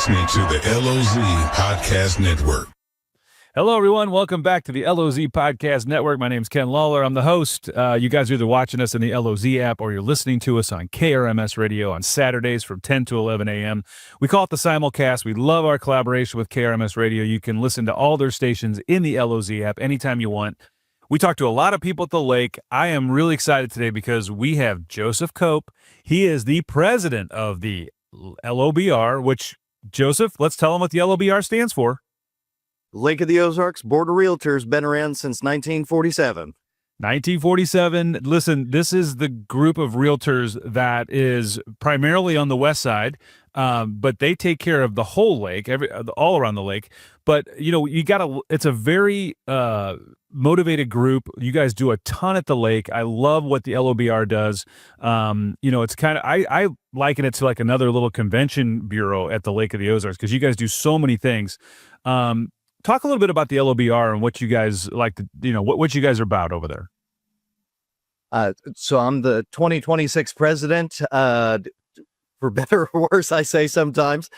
listening to the LOZ Podcast Network. Hello, everyone. Welcome back to the LOZ Podcast Network. My name is Ken Lawler. I'm the host. You guys are either watching us in the LOZ app or you're listening to us on KRMS radio on Saturdays from 10 to 11 a.m. We call it the Simulcast. We love our collaboration with KRMS radio. You can listen to all their stations in the LOZ app anytime you want. We talked to a lot of people at the lake. I am really excited today because we have Joseph Cope. He is the president of the LOBR, which, Joseph, let's tell them what the LOBR stands for. Lake of the Ozarks Board of Realtors, been around since 1947. 1947. Listen, this is the group of realtors that is primarily on the west side, but they take care of the whole lake, all around the lake. But, you know, it's a very motivated group. You guys do a ton at the lake. I love what the LOBR does. You know, it's kind of, I liken it to like another little convention bureau at the Lake of the Ozarks because you guys do so many things. Talk a little bit about the LOBR and what you guys like to, you know, what you guys are about over there. So I'm the 2026 president. For better or worse, I say sometimes.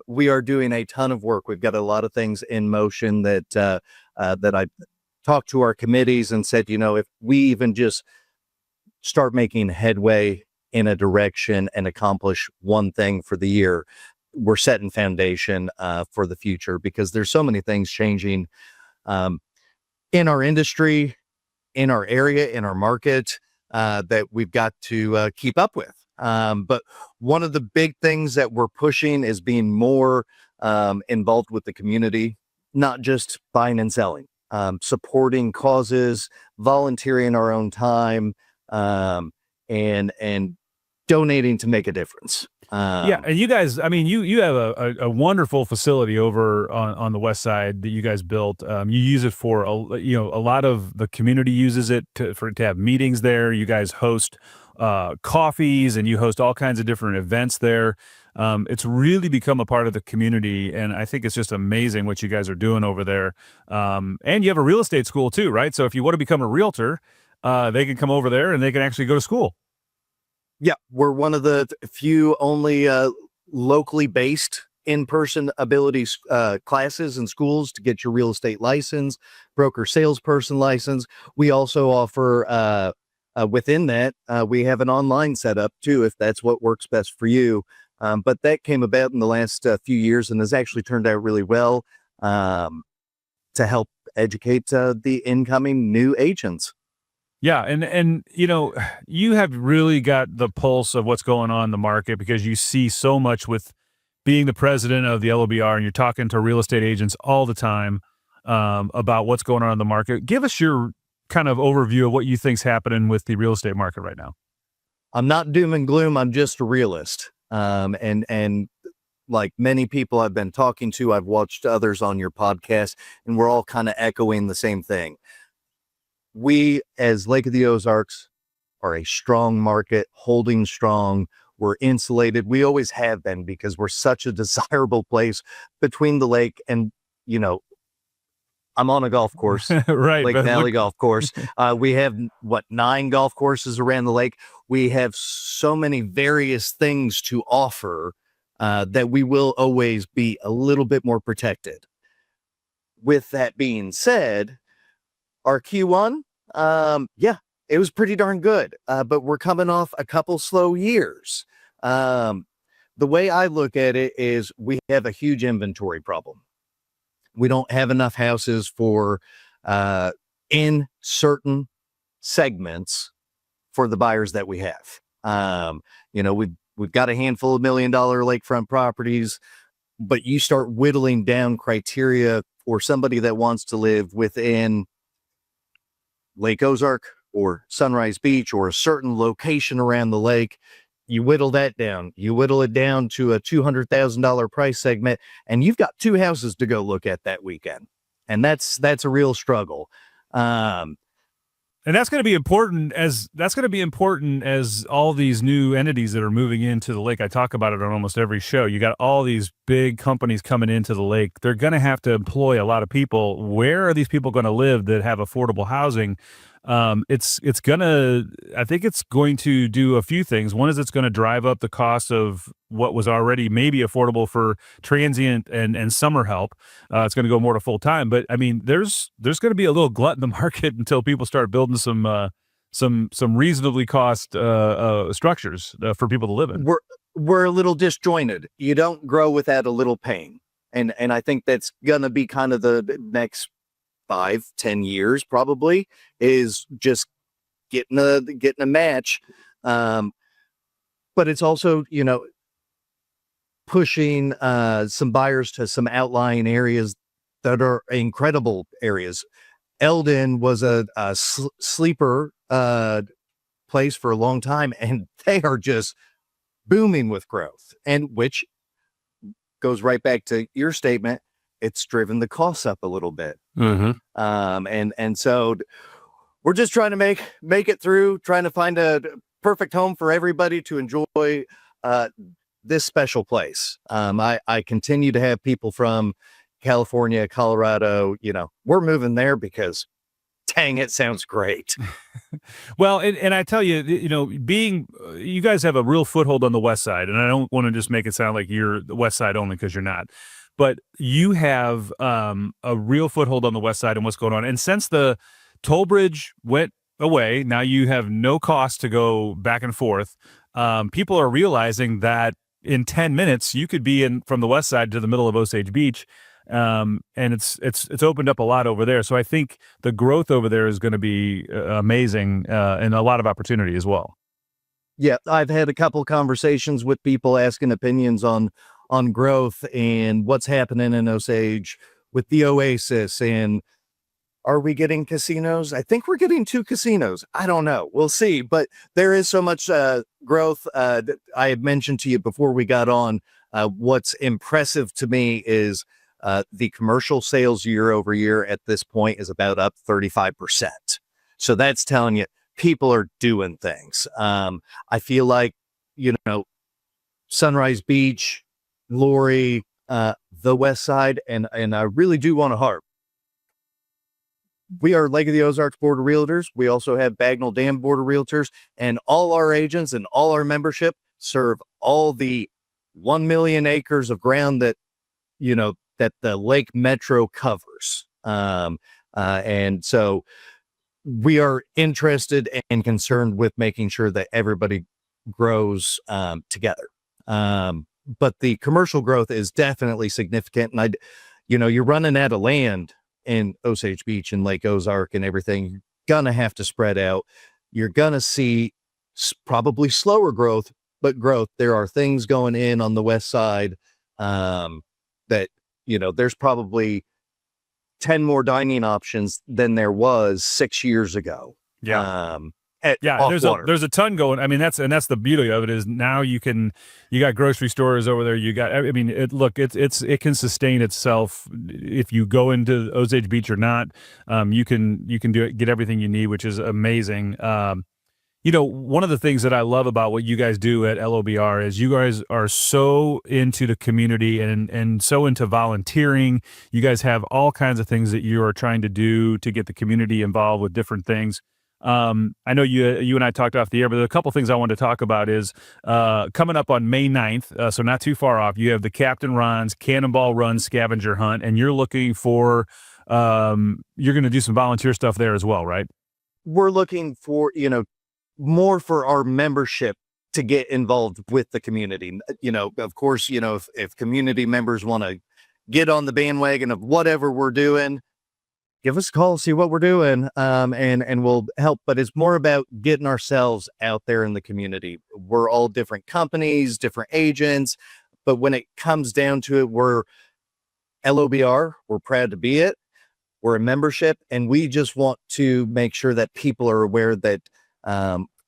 We are doing a ton of work. We've got a lot of things in motion that I talked to our committees and said, you know, if we even just start making headway in a direction and accomplish one thing for the year, we're setting foundation for the future because there's so many things changing in our industry, in our area, in our market that we've got to keep up with. But one of the big things that we're pushing is being more involved with the community, not just buying and selling, supporting causes, volunteering our own time, and donating to make a difference. Yeah, and you guys, I mean, you have a wonderful facility over on the west side that you guys built. You use it for, a lot of the community uses it to have meetings there. You guys host coffees and you host all kinds of different events there. It's really become a part of the community, and I think it's just amazing what you guys are doing over there. And you have a real estate school too, right? So if you want to become a realtor, they can come over there and they can actually go to school. Yeah, we're one of the few only locally based in-person abilities classes and schools to get your real estate license, broker salesperson license. We also offer within that, we have an online setup too, if that's what works best for you. But that came about in the last few years and has actually turned out really well to help educate the incoming new agents. Yeah, and you know, you have really got the pulse of what's going on in the market because you see so much with being the president of the LOBR, and you're talking to real estate agents all the time about what's going on in the market. Give us your kind of overview of what you think's happening with the real estate market right now. I'm not doom and gloom. I'm just a realist. And like many people I've been talking to, I've watched others on your podcast, and we're all kind of echoing the same thing. We, as Lake of the Ozarks, are a strong market, holding strong. We're insulated. We always have been because we're such a desirable place between the lake and, you know, I'm on a golf course, right? Lake Valley Golf Course. We have 9 golf courses around the lake. We have so many various things to offer that we will always be a little bit more protected. With that being said, our Q1, it was pretty darn good, but we're coming off a couple slow years. The way I look at it is we have a huge inventory problem. We don't have enough houses for in certain segments for the buyers that we have. You know, we've got a handful of $1 million lakefront properties, but you start whittling down criteria for somebody that wants to live within Lake Ozark or Sunrise Beach or a certain location around the lake. You whittle that down. You whittle it down to a $200,000 price segment, and you've got 2 houses to go look at that weekend. And that's a real struggle. And that's going to be important as all these new entities that are moving into the lake. I talk about it on almost every show. You got all these big companies coming into the lake. They're going to have to employ a lot of people. Where are these people going to live that have affordable housing? I think it's going to do a few things. One is it's going to drive up the cost of what was already maybe affordable for transient and summer help. It's going to go more to full time, but I mean, there's going to be a little glut in the market until people start building some reasonably cost structures for people to live in. We're a little disjointed. You don't grow without a little pain, and I think that's gonna be kind of the next 5-10 years probably, is just getting a match. But it's also, pushing some buyers to some outlying areas that are incredible areas. Eldon was a sleeper place for a long time, and they are just booming with growth, and which goes right back to your statement. It's driven the costs up a little bit. And so we're just trying to make it through, trying to find a perfect home for everybody to enjoy this special place. I continue to have people from California, Colorado, we're moving there because dang, it sounds great. Well, and I tell you, you guys have a real foothold on the West Side, and I don't want to just make it sound like you're the West Side only, because you're not. But you have a real foothold on the West Side and what's going on. And since the toll bridge went away, now you have no cost to go back and forth. People are realizing that in 10 minutes you could be in from the West Side to the middle of Osage Beach. And it's opened up a lot over there. So I think the growth over there is going to be amazing, and a lot of opportunity as well. Yeah, I've had a couple conversations with people asking opinions on growth and what's happening in Osage with the Oasis, and are we getting casinos? I think we're getting 2 casinos. I don't know. We'll see. But there is so much growth. That I had mentioned to you before we got on. What's impressive to me is the commercial sales year over year at this point is about up 35%. So that's telling you people are doing things. I feel like, Sunrise Beach, Lori, the West Side, and I really do want to harp. We are Lake of the Ozarks Board of Realtors. We also have Bagnell Dam Board of Realtors, and all our agents and all our membership serve all the 1 million acres of ground that, that the Lake Metro covers. And so we are interested and concerned with making sure that everybody grows together. But the commercial growth is definitely significant. And you're running out of land in Osage Beach and Lake Ozark and everything. You're gonna have to spread out. You're gonna see probably slower growth, but growth. There are things going in on the West Side that, there's probably 10 more dining options than there was 6 years ago. Yeah. There's a ton going. I mean, that's the beauty of it, is now you got grocery stores over there. It can sustain itself if you go into Osage Beach or not. You can get everything you need, which is amazing. One of the things that I love about what you guys do at LOBR is you guys are so into the community and so into volunteering. You guys have all kinds of things that you are trying to do to get the community involved with different things. I know you and I talked off the air, but a couple things I wanted to talk about is coming up on May 9th, so not too far off. You have the Captain Ron's Cannonball Run Scavenger Hunt, and you're looking for you're going to do some volunteer stuff there as well, right? We're looking for more for our membership to get involved with the community. Of course, if community members want to get on the bandwagon of whatever we're doing, give us a call, see what we're doing, and we'll help. But it's more about getting ourselves out there in the community. We're all different companies, different agents, but when it comes down to it, we're LOBR. We're proud to be it. We're a membership, and we just want to make sure that people are aware that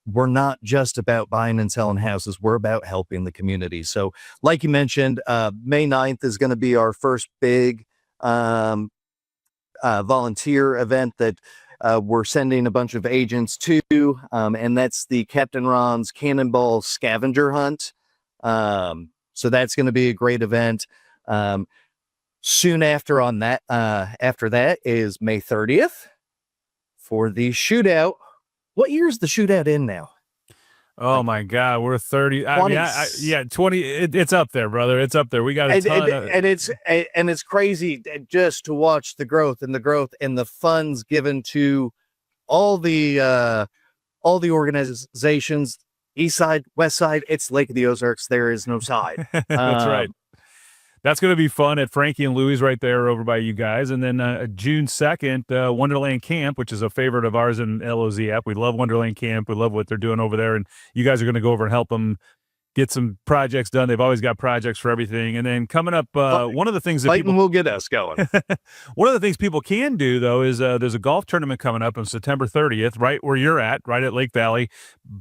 we're not just about buying and selling houses. We're about helping the community. So like you mentioned, May 9th is going to be our first big volunteer event that we're sending a bunch of agents to, and that's the Captain Ron's Cannonball Scavenger Hunt. So that's going to be a great event. Soon after that is May 30th for the shootout. What year is the shootout in now? Oh my God, we're 30. I mean, 20. It's up there, brother. It's up there. We got a ton of, and it's crazy just to watch the growth and the funds given to all the organizations, East Side, West Side. It's Lake of the Ozarks. There is no side. That's right. That's going to be fun at Frankie and Louie's right there over by you guys. And then June 2nd, Wonderland Camp, which is a favorite of ours in LOZ app. We love Wonderland Camp. We love what they're doing over there. And you guys are going to go over and help them get some projects done. They've always got projects for everything. And then coming up, one of the things that people will get us going. One of the things people can do, though, is there's a golf tournament coming up on September 30th, right where you're at, right at Lake Valley.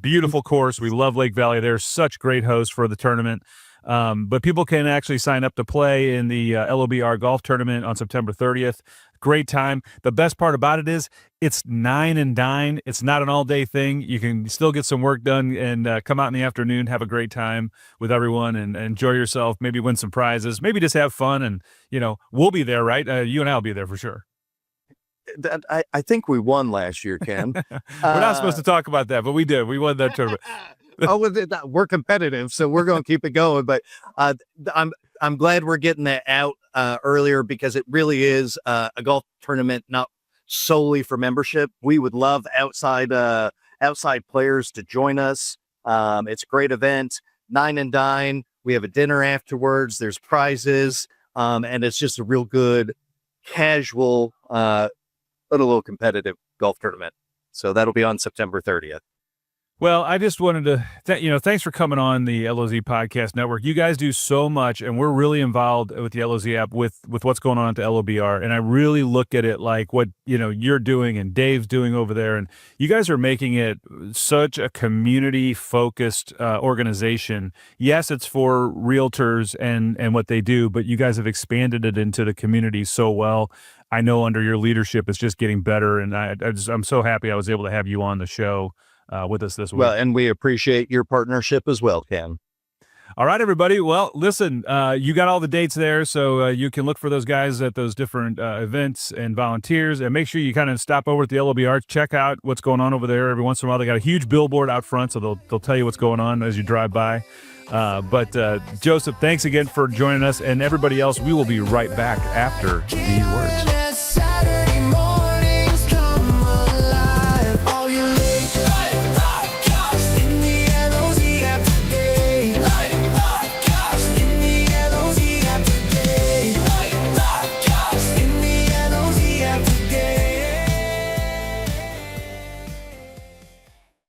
Beautiful course. We love Lake Valley. They're such great hosts for the tournament. But people can actually sign up to play in the LOBR golf tournament on September 30th. Great time. The best part about it is it's 9 and dine. It's not an all-day thing. You can still get some work done and come out in the afternoon, have a great time with everyone and enjoy yourself, maybe win some prizes, maybe just have fun. And, we'll be there, right? You and I will be there for sure. I think we won last year, Ken. We're not supposed to talk about that, but we did. We won that tournament. We're competitive, so we're going to keep it going. But I'm glad we're getting that out earlier because it really is a golf tournament, not solely for membership. We would love outside players to join us. It's a great event. 9 and dine. We have a dinner afterwards. There's prizes, and it's just a real good, casual, but a little competitive golf tournament. So that'll be on September 30th. Well, I just wanted to, thanks for coming on the LOZ Podcast Network. You guys do so much, and we're really involved with the LOZ app with what's going on at the LOBR. And I really look at it like what, you're doing and Dave's doing over there. And you guys are making it such a community-focused organization. Yes, it's for realtors and what they do, but you guys have expanded it into the community so well. I know under your leadership, it's just getting better. And I'm so happy I was able to have you on the show with us this week. Well, and we appreciate your partnership as well, Ken. All right, everybody. Well, listen, you got all the dates there, so you can look for those guys at those different events and volunteers, and make sure you kind of stop over at the LOBR, check out what's going on over there. Every once in a while, they got a huge billboard out front, so they'll tell you what's going on as you drive by. But Joseph, thanks again for joining us, and everybody else, we will be right back after these words.